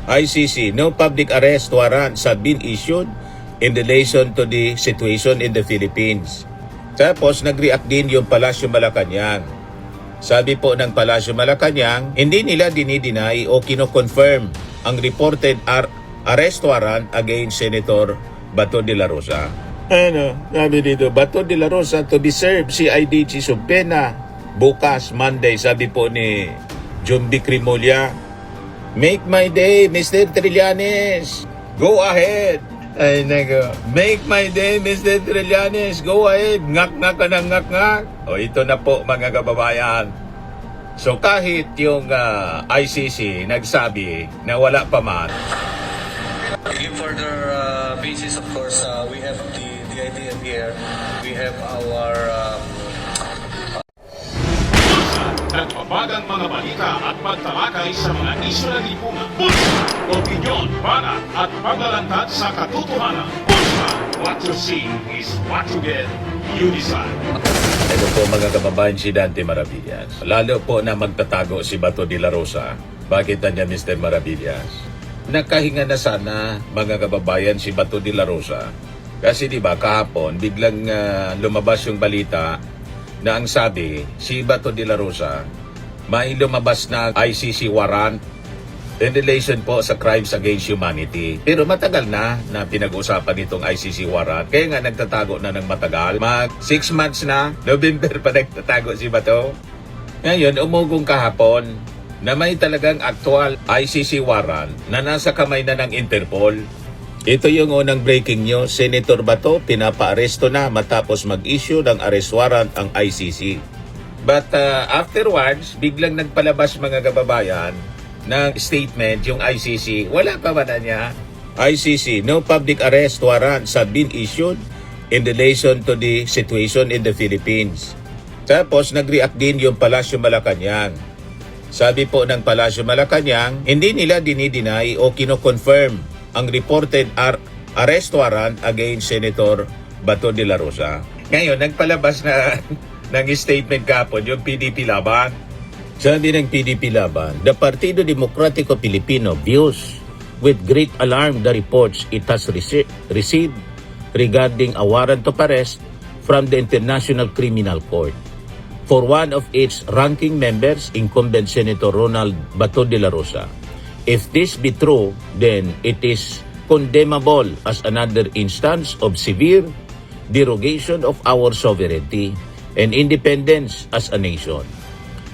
ICC, no public arrest warrants have been issued in relation to the situation in the Philippines. Tapos nag-react din yung Palasyo Malacanang. Sabi po ng Palasyo Malacanang, hindi nila dinideny o kino-confirm ang reported arrest warrant against Senator Bato de la Rosa. Sabi dito, Bato de la Rosa to be served CIDG subpena bukas, Monday, sabi po ni Jumbi Crimolia. Make my day, Mr. Trillanes. Go ahead. Ay, nago. Make my day, Mr. Trillanes. Go ahead. Ngak-ngak ka ng ngak-ngak. O, ito na po, mga kababayan. So, kahit yung ICC nagsabi na wala pa man. In further basis, of course, we have the idea here. We have our... Nagbabagang mga balita at pagtalakay sa mga isyu ng lipunan. Bulsa, opinyon, banat at paglalantad sa katotohanan. Bulsa, what you see is what you get. You decide. Ito po mga kababayan, si Dante Maravillas. Lalo po na magtatago si Bato de la Rosa. Bakit niya, Mr. Maravillas? Nakahinga na sana mga kababayan si Bato de la Rosa. Kasi di ba kahapon biglang lumabas yung balita na ang sabi, si Bato de la Rosa, may lumabas na ICC warrant in relation po sa crimes against humanity. Pero matagal na pinag-usapan itong ICC warrant. Kaya nga nagtatago na ng matagal. Mag 6 months na, November pa nagtatago si Bato. Ngayon, umugong kahapon na may talagang actual ICC warrant na nasa kamay na ng Interpol. Ito yung unang breaking news. Senator Bato pinapa-aresto na matapos mag-issue ng arrest warrant ang ICC. But afterwards, biglang nagpalabas mga kababayan ng statement yung ICC. Wala pa ba na niya? ICC, no public arrest warrants have been issued in relation to the situation in the Philippines. Tapos nag-react din yung Palasyo Malacanang. Sabi po ng Palasyo Malacanang, hindi nila dinideny o kino-confirm ang reported arrest warrant against Senator Bato de la Rosa. Ngayon, nagpalabas na ng statement kapon yung PDP Laban. Sabi ng PDP Laban, the Partido Demokratiko Pilipino views with great alarm the reports it has received regarding a warrant of arrest from the International Criminal Court for one of its ranking members, incumbent Senator Ronald Bato de la Rosa. If this be true, then it is condemnable as another instance of severe derogation of our sovereignty and independence as a nation.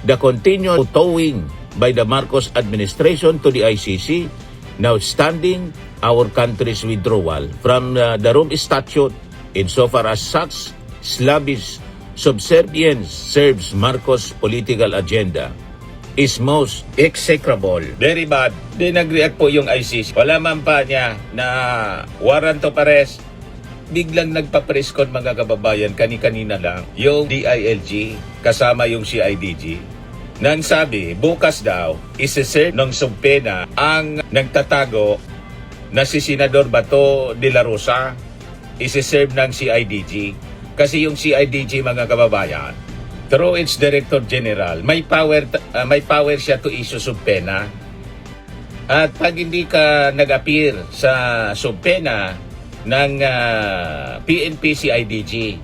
The continued towing by the Marcos administration to the ICC, notwithstanding our country's withdrawal from the Rome Statute insofar as such slavish subservience serves Marcos' political agenda, is most execrable. Very bad. Di nag-react po yung ICC. Wala man pa niya na warrant of arrest. Biglang nagpa-press con mga kababayan kani-kanina lang yung DILG kasama yung CIDG. Nang sabi, bukas daw isi-serve ng subpena ang nagtatago na si Senador Bato de la Rosa. Isi-serve ng CIDG. Kasi yung CIDG mga kababayan, through its Director General, may power siya to issue subpena. At pag hindi ka nag-appear sa subpena ng PNP CIDG,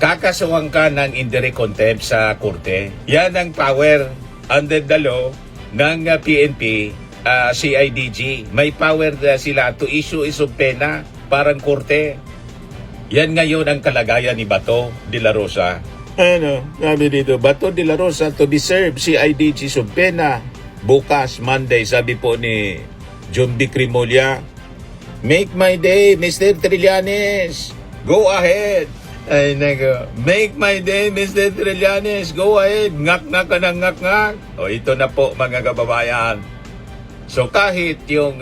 kakasuhan ka ng indirect contempt sa korte. Yan ang power under the law ng PNP CIDG. May power sila to issue subpena parang korte. Yan ngayon ang kalagayan ni Bato de la Rosa. Sabi dito, Bato de la Rosa to be served CIDG subpena bukas, Monday, sabi po ni Jumbi Crimolia. Make my day, Mr. Trillanes. Go ahead. Ay, nago. Make my day, Mr. Trillanes. Go ahead. Ngak-ngak ka ng ngak-ngak. O, ito na po, mga kababayan. So, kahit yung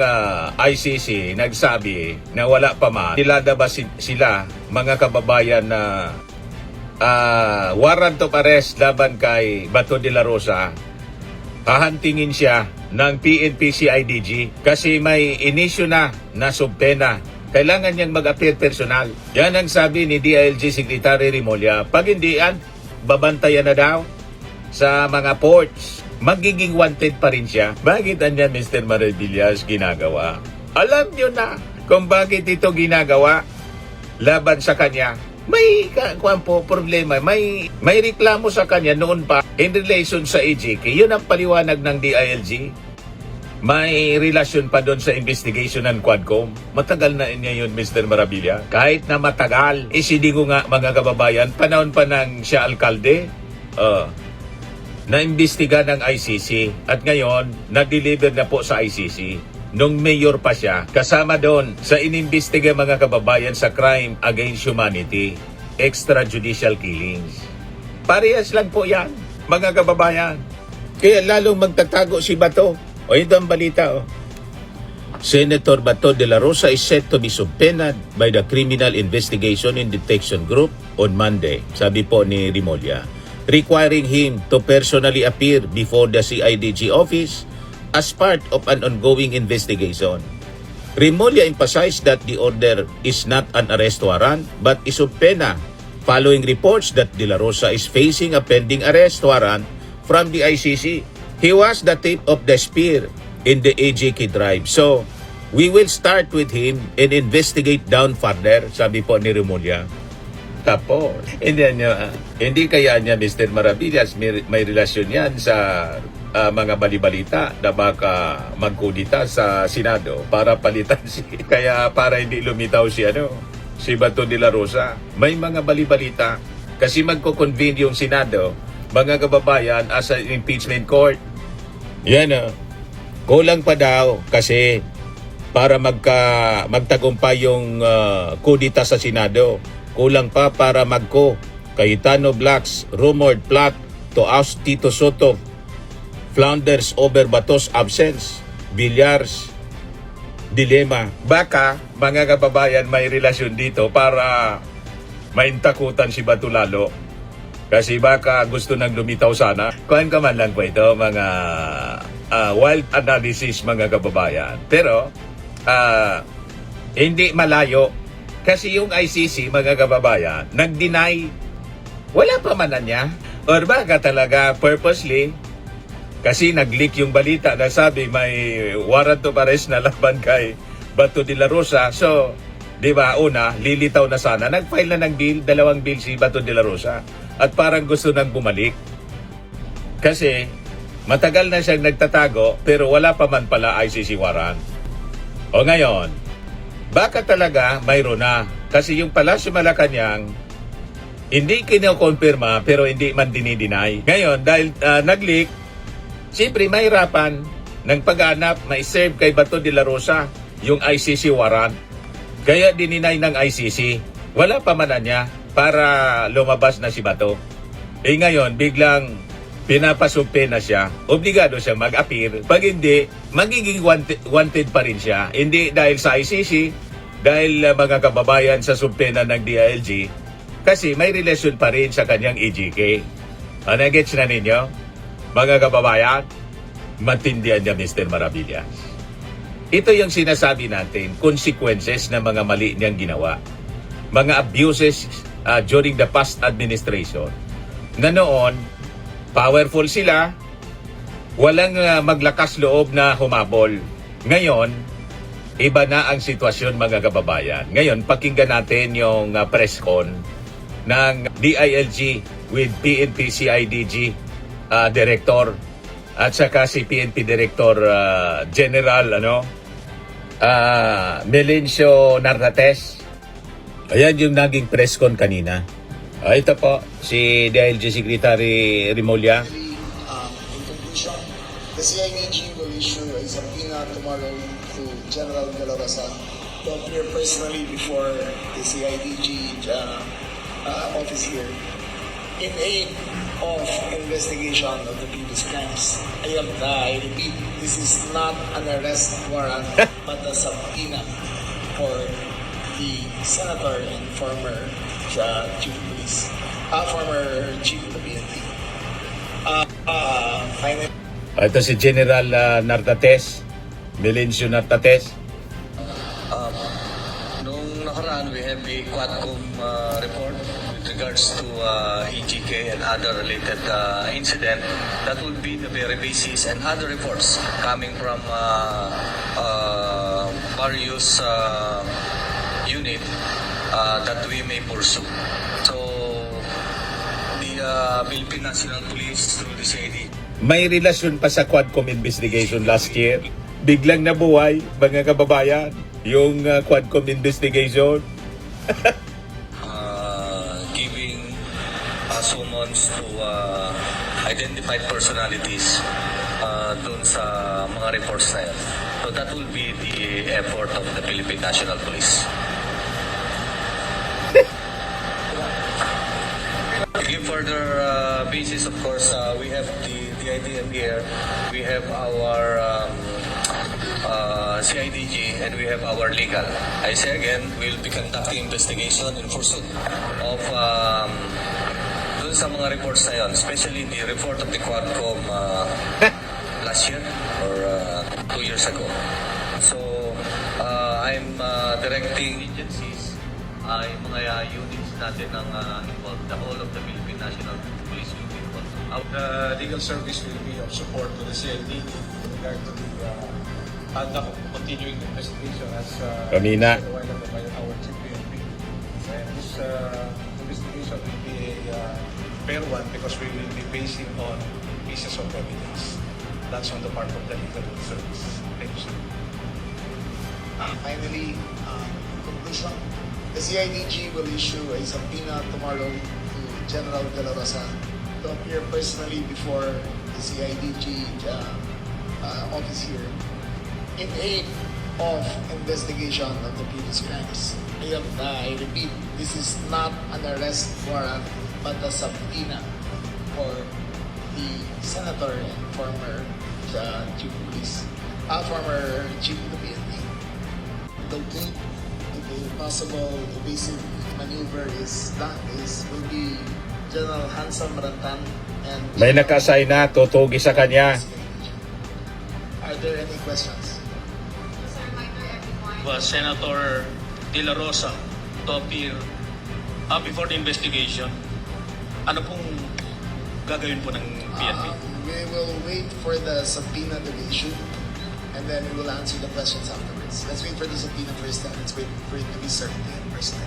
ICC nagsabi na wala pa man, nilalabas sila, mga kababayan, na warrant of arrest laban kay Bato de la Rosa, hahantingin siya ng PNP CIDG kasi may inisyu na subpena. Kailangan niyang mag-appear personal. Yan ang sabi ni DILG Secretary Remulla. Pag hindi yan, babantayan na daw sa mga ports magiging wanted pa rin siya. Bakit anya Mr. Maravillas ginagawa? Alam nyo na kung bakit ito ginagawa laban sa kanya. May problema, may reklamo sa kanya noon pa in relation sa AJK. Yun ang paliwanag ng DILG. May relasyon pa doon sa investigation ng Quadcom. Matagal na niya yun, Mr. Maravilla. Kahit na matagal, isidigo nga mga kababayan, panahon pa ng siya alkalde, na-imbestiga ng ICC. At ngayon, na-deliver na po sa ICC. Nung mayor pa siya, kasama doon sa inimbestiga mga kababayan sa crime against humanity, extrajudicial killings. Parehas lang po yan, mga kababayan. Kaya lalong magtatago si Bato. O ito ang balita. Senator Bato de la Rosa is set to be subpoenaed by the Criminal Investigation and Detection Group on Monday, sabi po ni Rimulya, requiring him to personally appear before the CIDG office as part of an ongoing investigation. Rimulya emphasized that the order is not an arrest warrant but is subpoena following reports that De La Rosa is facing a pending arrest warrant from the ICC. He was the tip of the spear in the AJK tribe. So, we will start with him and investigate down further, sabi po ni Rimulya. Tapos, hindi kaya niya Mr. Maravillas may relasyon yan sa mga balibalita na baka magkudita sa Senado para palitan kaya para hindi lumitaw si Bato de la Rosa. May mga balibalita kasi magko-convene yung Senado, mga kababayan, as an impeachment court. Yan kulang pa daw kasi para magtagumpay yung kudita sa Senado. Kulang pa para Cayetano Blacks rumored plot to oust Tito Soto flounders over Bato's absence. Villars dilemma. Baka, mga kababayan, may relasyon dito para maintakutan si Bato lalo. Kasi baka gusto nang lumitaw sana. Kuhan ka man lang po ito, mga wild analysis, mga kababayan. Pero, hindi malayo. Kasi yung ICC, mga kababayan, nag-deny. Wala pa man na niya. Or baka talaga purposely, kasi nag-leak yung balita na sabi may warrant of arrest na laban kay Bato de la Rosa. So, di ba, una, lilitaw na sana. Nag-file na ng bill, 2 bill si Bato de la Rosa. At parang gusto nang bumalik. Kasi, matagal na siyang nagtatago, pero wala pa man pala ICC warrant. O ngayon, baka talaga mayroon na. Kasi yung Palasyo Malacanang, hindi kinokonfirma, pero hindi man dinideny. Ngayon, dahil nag-leak, siyempre, mahirapan ng paghanap, mai-serve kay Bato de la Rosa yung ICC warrant. Kaya dininay ng ICC. Wala pa man na niya para lumabas na si Bato. Ngayon, biglang pinapasumpe na siya. Obligado siyang mag-appear. Pag hindi, magiging wanted pa rin siya. Hindi dahil sa ICC, dahil mga kababayan sa sumpena ng DILG, kasi may relasyon pa rin sa kanyang AJK. Nagets na ninyo? Mga kababayan, matindihan niya Mr. Maravillas. Ito yung sinasabi natin, consequences ng mga mali niyang ginawa. Mga abuses during the past administration. Na noon, powerful sila, walang maglakas loob na humabol. Ngayon, iba na ang sitwasyon, mga kababayan. Ngayon, pakinggan natin yung press con ng DILG with PNP CIDG Director at saka si PNP Director General Melencio Nartates. Ayan yung naging press con kanina. Ito po si DILG Secretary Rimulya. In conclusion, the CIDG will issue a subpoena tomorrow to General De La Rosa to appear personally before the CIDG office here in aid of investigation of the previous crimes. I repeat, this is not an arrest warrant but a subpoena for the senator and former chief of police, former chief of the PNP. Finally, Ito si General Nartates, Melencio Nartates. Nung nakaraan, we have the Quadcom report with regards to EGK and other related incident. That would be the very basis and other reports coming from various unit that we may pursue. So, the Philippine National Police through the CID May relasyon pa sa Quadcom investigation last year. Biglang nabuhay, mga kababayan, yung Quadcom investigation. giving summons to identified personalities dun sa mga reports na yun. So that will be the effort of the Philippine National Police. To give further basis, of course, we have the IDM here. We have our CIDG and we have our legal. I say again, we'll be conducting investigation in pursuit of dun sa mga reports na yun, especially the report of the Quadcom last year or 2 years ago. So, I'm directing agencies, yung mga units natin ng involved, the whole of the Philippine National Police will be involved. The legal service will be of support to the CID in regard to the conduct of continuing investigation as Kanina. said a while ago by our Chief PNP. And this investigation will be a fair one because we will be basing on pieces of evidence. That's on the part of the legal service. Thank you, sir. Finally, conclusion. The CIDG will issue a subpoena tomorrow to General De La Rosa to appear personally before the CIDG office here in aid of investigation of the previous crimes. I repeat, this is not an arrest warrant but a subpoena for the senator and former chief of police, former chief of the PNP. The key to the possible evasive maneuver will be General Hansa Marantan and May naka-assign na, tutugi sa kanya. Are there any questions? Senator De La Rosa to appear before the investigation. Ano pong gagawin po ng PNP? We will wait for the subpoena to be issued and then we will answer the questions afterwards. Let's wait for the subpoena first and let's wait for it to be served in person.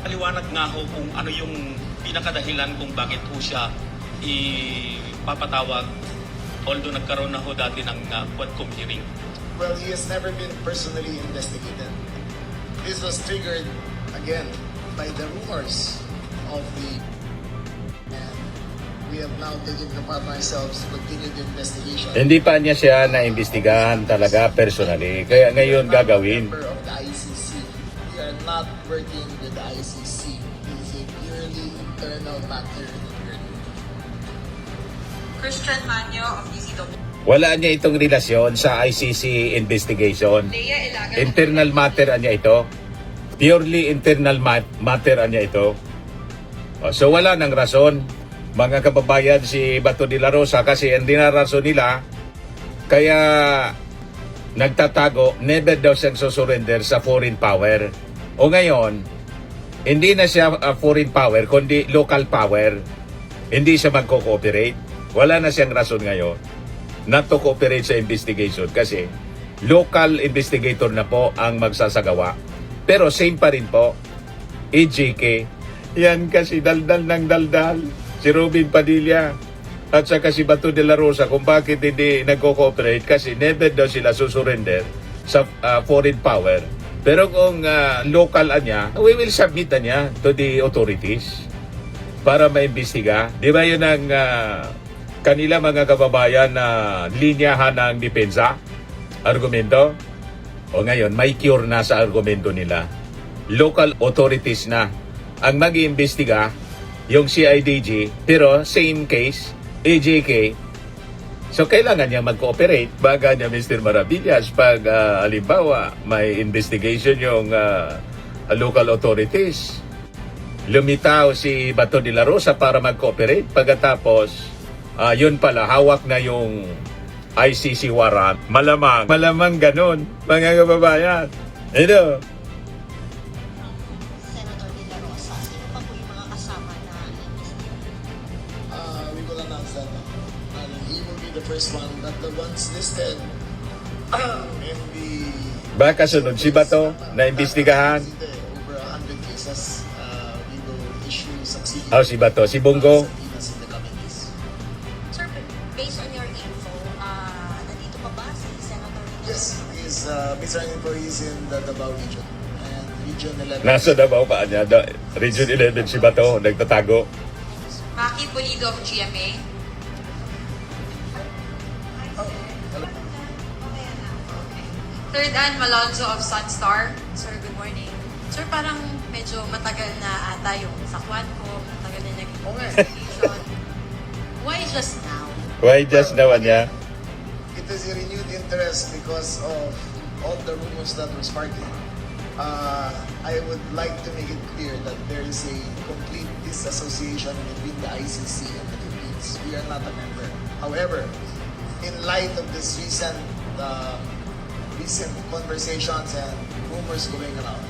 Paliwanag nga ho kung ano yung pinakadahilan kung bakit ho siya ipapatawag although nagkaroon na ho dati ng Quadcom hearing. Well, he has never been personally investigated. This was triggered again by the rumors of the and we have now taken it upon ourselves to continue the investigation. Hindi pa niya siya na-imbestigahan talaga personally. Kaya ngayon gagawin. Member of the ICC. We are not working with the ICC. It is a purely internal matter that we are doing. Christian Manyo of DCW. Wala niya itong relasyon sa ICC investigation. Lea Ilaga. Internal matter niya ito. Purely internal matter niya ito. So wala nang rason, mga kababayan, si Bato de la Rosa, kasi hindi na rason nila. Kaya nagtatago, never daw siyang susurrender sa foreign power. O ngayon, hindi na siya foreign power, kundi local power. Hindi siya magko-cooperate. Wala na siyang rason ngayon not to cooperate sa investigation kasi local investigator na po ang magsasagawa. Pero same pa rin po, EJK. Yan kasi daldal ng daldal. Si Robin Padilla at saka si Bato de la Rosa kung bakit hindi nagko-cooperate kasi never daw sila susurrender sa foreign power. Pero kung local niya, we will submit niya to the authorities para maimbestiga. Di ba yun ang kanila mga kababayan na linyahan ng depensa, argumento? O ngayon, may cure na sa argumento nila. Local authorities na ang mag-iimbestiga, yung CIDG, pero same case, EJK. So, kailangan niya mag-cooperate. Baga niya, Mr. Maravillas, pag halimbawa, may investigation yung local authorities. Lumitaw si Bato de la Rosa para mag-cooperate. Pagkatapos, yun pala, hawak na yung ICC warrant. Malamang ganun, mga kababayan. Ito, first one, but the ones listed in the... Baka sunod si Bato na imbestigahan. Over 100 cases, we will issue succeeding Si Bato, si Bongo. subpoenas in the coming days. Sir, based on your info, nandito pa ba si Senator Rina? Yes, Mr. Info is in the Davao region. And Region 11. Nasa Davao pa niya. Region 11 si Bato, nagtatago. Maki Pulido of GMA. Third Ann Malonzo of Sunstar. Sir, good morning. Sir, parang medyo matagal na ata yung sa Quadco, matagal na naging investigation. Why just now? Why just now niya? It is a renewed interest because of all the rumors that were sparking. I would like to make it clear that there is a complete disassociation between the ICC and the Philippines. We are not a member. However, in light of this recent conversations and rumors going around,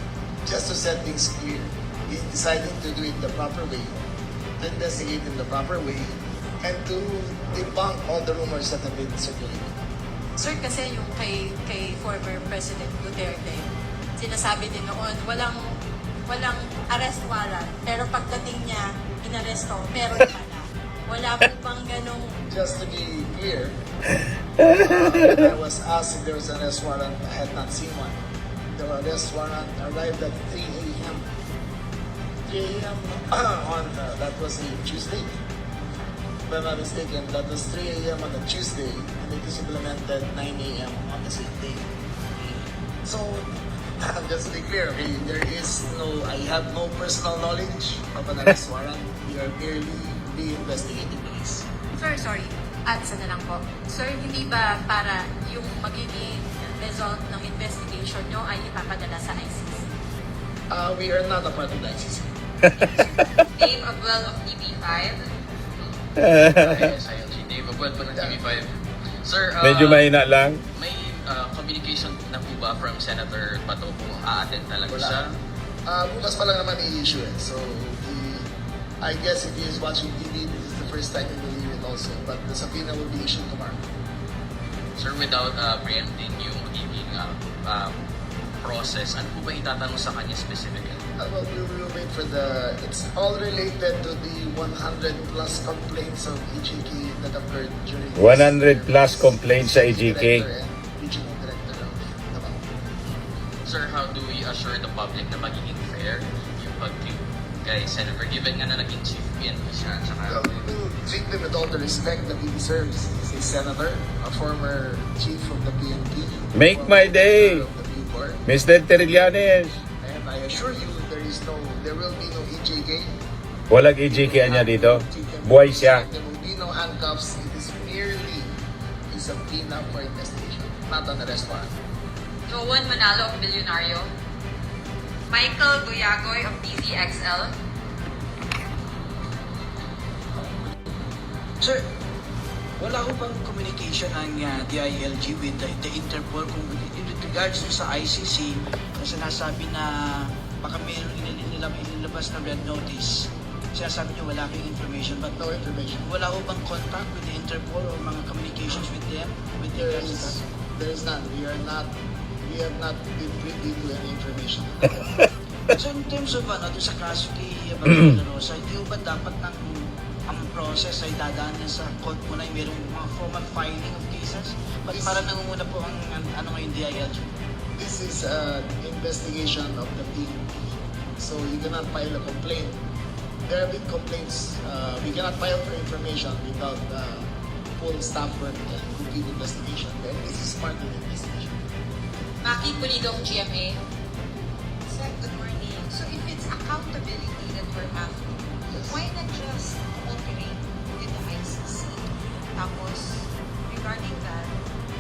just to set things clear, we decided to do it the proper way, to investigate in the proper way, and to debunk all the rumors that have been circulating. Sir, kasi yung kay former President Duterte, sinasabi din noon, walang arrest warrant, pero pagdating niya, inaresto, meron pala. Wala po bang ganong... Just to be clear, when I was asked if there was an arrest warrant, I had not seen one. The arrest warrant arrived at 3 a.m. 3 a.m. on, that was a Tuesday. If I'm not mistaken, that was 3 a.m. on a Tuesday, and it is implemented 9 a.m. on the same day. So, just to be clear, okay, I have no personal knowledge of an arrest warrant. We are merely investigating the case. Sir, sorry. Isa na lang po. Sir, hindi ba para yung magiging result ng investigation nyo ay ipapadala sa ICC? We are not a part of the ICC. Dave Abuel of TV5. Yes, ayun, si Dave Abuel po ng TV5. Sir, Medyo mahina lang. may communication na po ba from Senator Bato kung a-attend talaga Wala. siya? Bukas pa lang naman i-issue eh. So, I guess if he is watching TV, this is the first time he will hear it also. But the subpoena will be issued tomorrow. Sir, without preempting yung magiging process, ano po ba itatanong sa kanya specifically? Well, we will wait for it's all related to the 100 plus complaints of EJK that occurred during 100 plus complaints sa EJK. Director and Regional Director of Davao. Sir, how do we assure the public na magiging fair yung pag-treat kay Senator given nga na naging chief PNP siya? Saka, We will treat them with all the respect that he deserves. He's a senator, a former chief of the PNP. Make former my day. member of the Bucor. Mr. Trillanes. And I assure you, there will be no EJK. Walang EJK niya dito. Buhay siya. There will be no handcuffs. It is merely a subpoena for investigation, not an arrest warrant. Joan Manalo of Billionario. Michael Guyagoy of DZXL. Sir, wala ko bang communication ng DILG with the Interpol kung in regards to sa ICC na sinasabi na baka mayroon inilabas na red notice. Sinasabi niyo wala kayong information but No information. wala ko bang contact with the Interpol or mga communications with them? With their There is none. We have not been privy to any information. So in terms of doon sa kaso kay Bato de la Rosa, hindi ba dapat ang process ay dadaan na sa court muna yung mayroong mga formal filing of cases? But parang nangunguna po ang ngayon DILG? This is an investigation of the PNP. So you cannot file a complaint. There have been complaints. We cannot file for information without full staff work and complete investigation. Then this is part of the investigation. Maki Pulido of GMA. Sir, good morning. So if it's accountability that we're after, why not just cooperate with the ICC? Tapos, regarding that,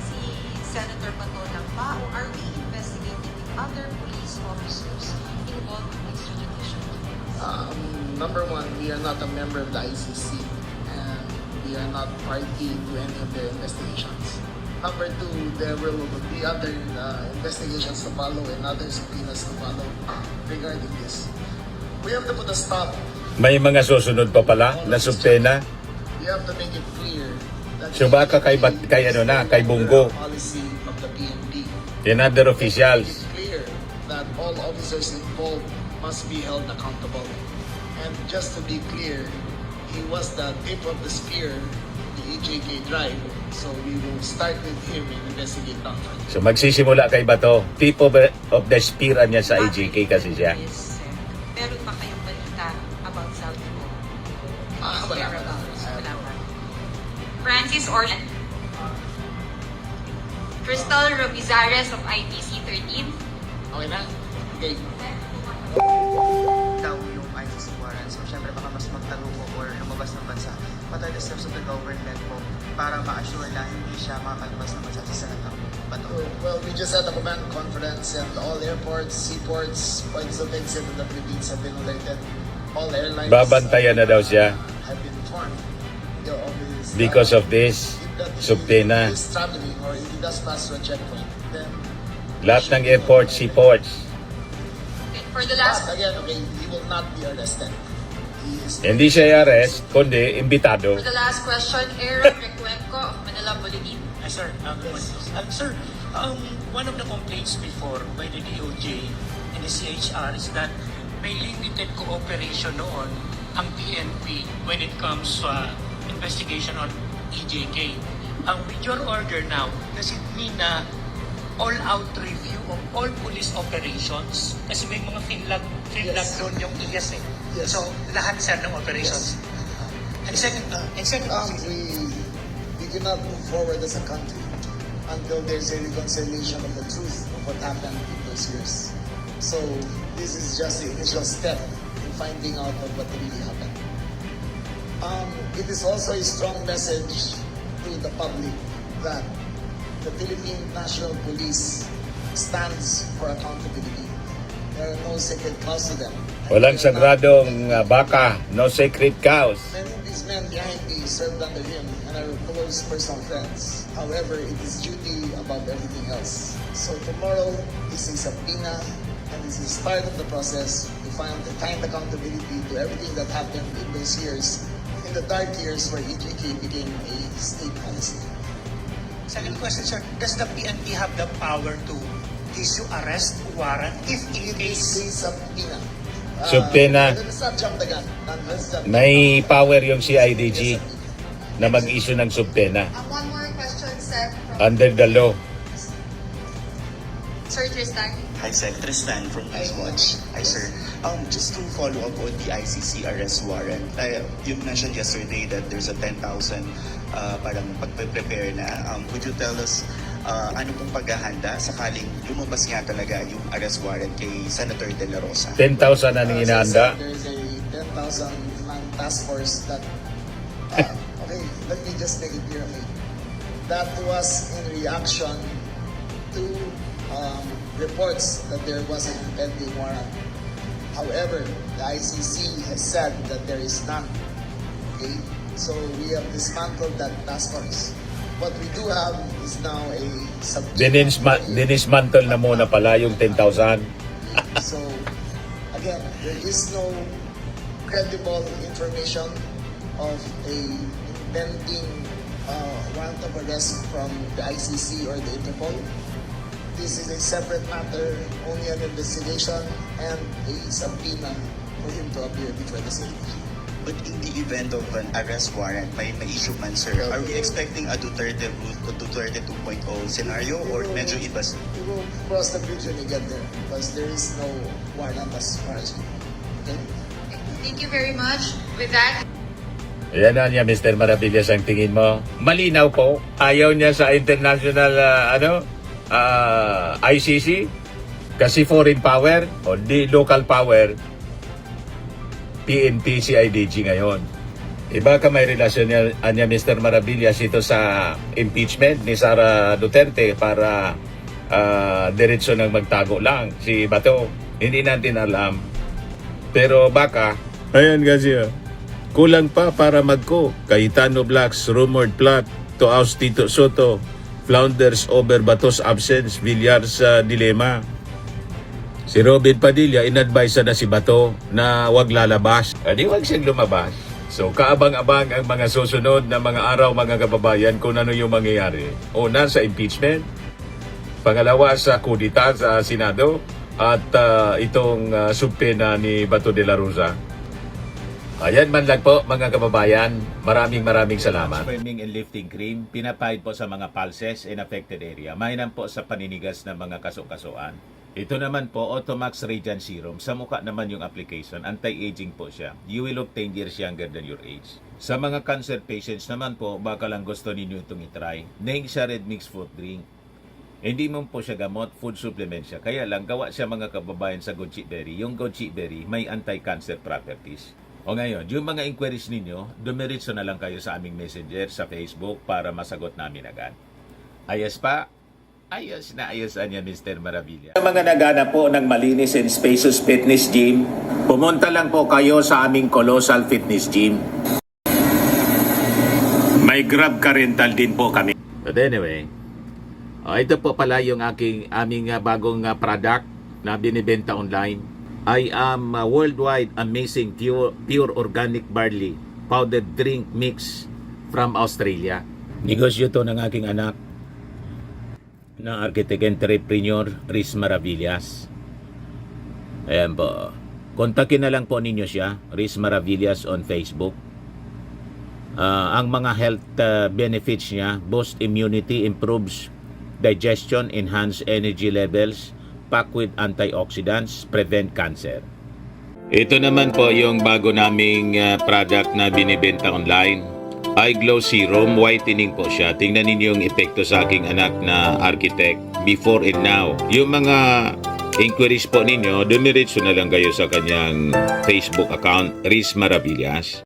si Senator Bato lang ba or are we investigating the other police officers involved in extrajudicial killings? Number one, we are not a member of the ICC and we are not party to any of their investigations. Number two, there will be other investigations to follow and other subpoenas to follow regarding this. We have to put a stop. May mga susunod pa pala na subpena. We have to make it clear that So baka kay Bungo, Policy of the PNP. and other It officials. is clear that all officers involved must be held accountable. And just to be clear, he was the tip of the spear, the EJK drive. So we will start with him and investigate that. So magsisimula kay Bato, tip of the spear niya sa AJK kasi siya. Yes, sir. Meron ba kayong balita about Salvo? Wala pa. Wala pa. Francis Orlan. Crystal Robizares of ITC 13. Okay na? Okay. Daw yung ICC warrant. So, syempre baka mas magtaluko or lumabas ng bansa. What are the steps of the government po para ma-assure na hindi siya makakalabas ng bansa sa Senate ng Bato? Well, we just had a command conference and all airports, seaports, points of exit in the Philippines have been alerted. All airlines Babantayan na daw siya have been informed. They're always, because of this subtena. If he is traveling or if he does pass through a checkpoint, then Lahat ng airports, seaports. For the last but again, okay, he will not be arrested. He is Hindi siya i-arrest, kundi imbitado. For the last question, Aaron Recuenco of Manila Bulletin. Sir, sir, one of the complaints before by the DOJ and the CHR is that may limited cooperation noon ang PNP when it comes to investigation on EJK. With your order now, does it mean na all-out review of all police operations? Kasi may mga finlag Yes. doon yung IAS eh. Yes. So, lahat sir ng operations. And second, we cannot move forward as a country until there's a reconciliation of the truth of what happened in those years. So this is just the initial step in finding out of what really happened. It is also a strong message to the public that the Philippine National Police stands for accountability. There are no sacred cows to them. Walang sagradong baka, no sacred cows. Many of these men behind me served under him and are close personal friends. However, it is duty above everything else. So tomorrow is a subpoena and this is the start of the process to find accountability to everything that happened in those years, in the dark years where EJK became a state policy. Second question, sir. Does the PNP have the power to issue arrest warrant if it is... A subpoena. Subpoena. Let's not jump the gun. Let's jump the gun. May power yung CIDG na mag-issue ng subtena One more question, sir, from under the law. Sir Tristan. Hi, Sec. Tristan from Newswatch. Hi, sir. Just to follow up on the ICC arrest warrant, you mentioned yesterday that there's a 10,000 parang pagpe-prepare na. Would you tell us ano pong paghahanda sakaling lumabas nga talaga yung arrest warrant kay Senator De La Rosa? 10,000 na ning inahanda. There is a 10,000 man task force that. Okay, let me just make it clear. Okay. That was in reaction to reports that there was an impending warrant. However, the ICC has said that there is none. Okay, so we have dismantled that task force. What we do have is now a Dinismantle na muna pala yung 10,000. So, again, there is no credible information of a impending warrant of arrest from the ICC or the Interpol. This is a separate matter, only an investigation and a subpoena for him to appear before the CIDG. But in the event of an arrest warrant, may issue man, sir, are we expecting a Duterte route o Duterte 2.0 scenario or medyo iba? We will cross the bridge when we get there because there is no warrant as far as we know. Okay? Thank you very much. With that, Ayan na niya, Mr. Maravillas, ang tingin mo. Malinaw po. Ayaw niya sa international ICC kasi foreign power o di local power. PNP, CIDG ngayon. Iba ka may relasyon niya, Mr. Maravillas, ito sa impeachment ni Sara Duterte para diretso nang magtago lang si Bato. Hindi natin alam. Pero baka, ayan kasi kulang pa para magko. Cayetano Blacks rumored plot to oust Tito Soto. Flounders over Bato's absence. Villar sa dilema. Si Robin Padilla, in-advise na si Bato na wag lalabas. Di wag siyang lumabas. So kaabang-abang ang mga susunod na mga araw mga kababayan kung ano yung mangyayari. Una sa impeachment, pangalawa sa kudita sa Senado, at itong subpena ni Bato de la Rosa. Ayan man lang po mga kababayan. Maraming salamat. Swimming and lifting cream, pinapahid po sa mga pulses in affected area. Mainam po sa paninigas ng mga kaso-kasuan. Ito naman po, Automax Radiant Serum. Sa mukha naman yung application. Anti-aging po siya. You will look 10 years younger than your age. Sa mga cancer patients naman po, baka lang gusto ninyo itong itry. Neng siya red mixed fruit drink. Hindi mo po siya gamot, food supplement siya. Kaya lang, gawa siya mga kababayan sa goji berry. Yung goji berry, may anti-cancer properties. O ngayon, yung mga inquiries ninyo, dumiritso na lang kayo sa aming messenger sa Facebook para masagot namin agad. Ayos pa? Ayos na ayosan niya, Mr. Maravilla. Sa mga nagana po ng malinis and spacious fitness gym, pumunta lang po kayo sa aming Colossal Fitness Gym. May Grab car rental din po kami. But anyway, ito po pala yung aming bagong product na binibenta online. I am worldwide amazing pure organic barley powdered drink mix from Australia. Negosyo to ng aking anak na architect entrepreneur Riz Maravillas. Ayan po. Kontakin na lang po ninyo siya, Riz Maravillas on Facebook. Ang mga health benefits niya, boost immunity, improves digestion, enhance energy levels, pack with antioxidants, prevent cancer. Ito naman po yung bago naming product na binibenta online. Eye Glow Serum, whitening po siya. Tingnan ninyo yung epekto sa aking anak na architect before and now. Yung mga inquiries po ninyo, dumiretso na lang kayo sa kanyang Facebook account, Riz Maravillas.